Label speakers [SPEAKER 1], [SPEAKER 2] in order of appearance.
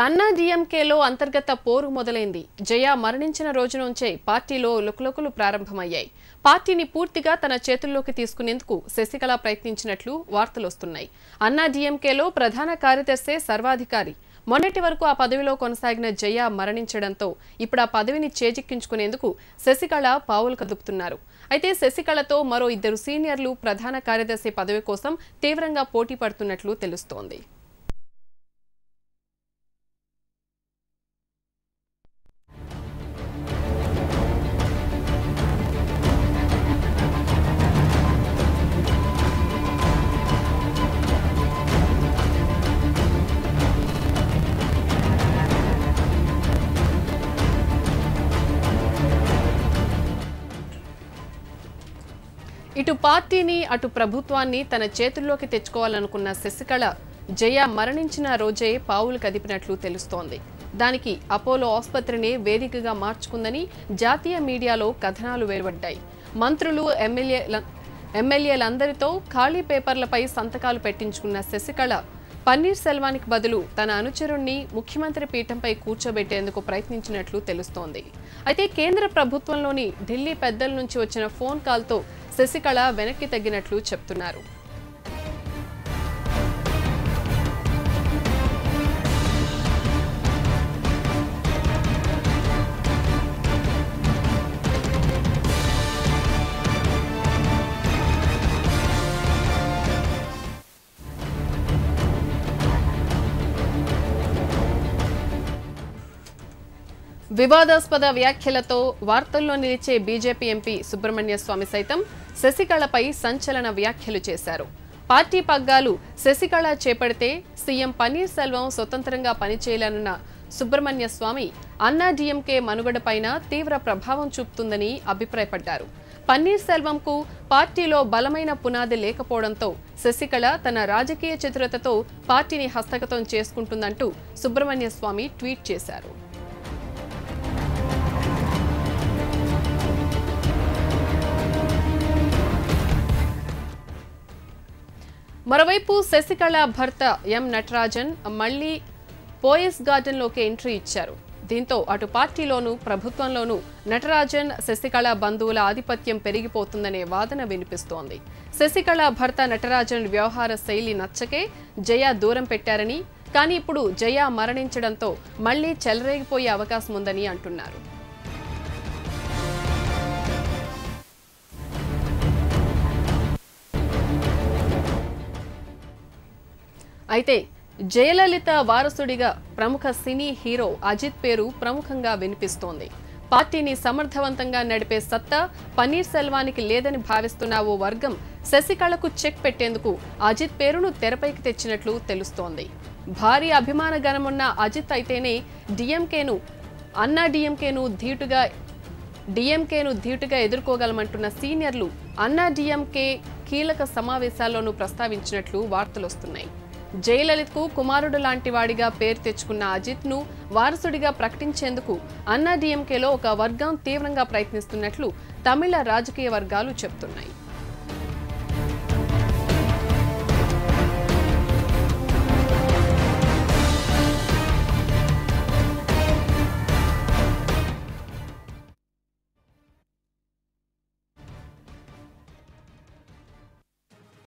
[SPEAKER 1] అన్నా డీఎంకేలో అంతర్గత పోరు మొదలైంది. జయ మరణించిన రోజు నుంచే పార్టీలో లుకలుకలు ప్రారంభమయ్యాయి. పార్టీని పూర్తిగా తన చేతుల్లోకి తీసుకునేందుకు శశికళ ప్రయత్నించినట్లు వార్తలొస్తున్నాయి. అన్నా డీఎంకేలో ప్రధాన కార్యదర్శి సర్వాధికారి. మొన్నటి వరకు ఆ పదవిలో కొనసాగిన జయ మరణించడంతో ఇప్పుడు ఆ పదవిని చేజిక్కించుకునేందుకు శశికళ పావులు కదుపుతున్నారు. అయితే శశికళతో మరో 2 సీనియర్లు ప్రధాన కార్యదర్శి పదవి కోసం తీవ్రంగా పోటీ పడుతున్నట్లు తెలుస్తోంది. ఇటు పార్టీని అటు ప్రభుత్వాన్ని తన చేతుల్లోకి తెచ్చుకోవాలనుకున్న శశికళ జయ మరణించిన రోజే పావులు కదిపినట్లు తెలుస్తోంది. దానికి అపోలో ఆసుపత్రిని వేదికగా మార్చుకుందని జాతీయ మీడియాలో కథనాలు వెలువడ్డాయి. మంత్రులు ఎమ్మెల్యేలందరితో ఖాళీ పేపర్లపై సంతకాలు పెట్టించుకున్న శశికళ పన్నీర్ సెల్వానికి బదులు తన అనుచరుణ్ణి ముఖ్యమంత్రి పీఠంపై కూర్చోబెట్టేందుకు ప్రయత్నించినట్లు తెలుస్తోంది. అయితే కేంద్ర ప్రభుత్వంలోని ఢిల్లీ పెద్దల నుంచి వచ్చిన ఫోన్ కాల్తో శశికళ వెనక్కి తగ్గినట్లు చెప్తున్నారు. వివాదాస్పద వ్యాఖ్యలతో వార్తల్లో నిలిచే బీజేపీ ఎంపీ సుబ్రహ్మణ్య స్వామి సైతం శశికళపై సంచలన వ్యాఖ్యలు చేశారు. పార్టీ పగ్గాలు శశికళ చేపడితే సీఎం పన్నీర్ సెల్వం స్వతంత్రంగా పనిచేయాలన్న సుబ్రహ్మణ్య స్వామి అన్నా డీఎంకే మనుగడపైన తీవ్ర ప్రభావం చూపుతుందని అభిప్రాయపడ్డారు. పన్నీర్ సెల్వంకు పార్టీలో బలమైన పునాది లేకపోవడంతో శశికళ తన రాజకీయ చతురతతో పార్టీని హస్తగతం చేసుకుంటుందంటూ సుబ్రహ్మణ్య స్వామి ట్వీట్ చేశారు. మరోవైపు శశికళ భర్త ఎం నటరాజన్ మళ్లీ పోయస్ గార్డెన్లోకి ఎంట్రీ ఇచ్చారు. దీంతో అటు పార్టీలోనూ ప్రభుత్వంలోనూ నటరాజన్ శశికళ బంధువుల ఆధిపత్యం పెరిగిపోతుందనే వాదన వినిపిస్తోంది. శశికళ భర్త నటరాజన్ వ్యవహార శైలి నచ్చకే జయ దూరం పెట్టారని, కానీ ఇప్పుడు జయ మరణించడంతో మళ్లీ చెలరేగిపోయే అవకాశం ఉందని అంటున్నారు. అయితే జయలలిత వారసుడిగా ప్రముఖ సినీ హీరో అజిత్ పేరు ప్రముఖంగా వినిపిస్తోంది. పార్టీని సమర్థవంతంగా నడిపే సత్తా పన్నీర్ సెల్వానికి లేదని భావిస్తున్న ఓ వర్గం శశికళకు చెక్ పెట్టేందుకు అజిత్ పేరును తెరపైకి తెచ్చినట్లు తెలుస్తోంది. భారీ అభిమాన గణమున్న అజిత్ అయితేనే అన్నా డీఎంకేను ధీటుగా ఎదుర్కోగలమంటున్న సీనియర్లు అన్నా డీఎంకే కీలక సమావేశాల్లోనూ ప్రస్తావించినట్లు వార్తలొస్తున్నాయి. జయలలితకు కుమారుడు లాంటి వాడిగా పేరు తెచ్చుకున్న అజిత్ ను వారసుడిగా ప్రకటించేందుకు అన్నా డీఎంకేలో ఒక వర్గం తీవ్రంగా ప్రయత్నిస్తున్నట్లు తమిళ రాజకీయ వర్గాలు చెబుతున్నాయి.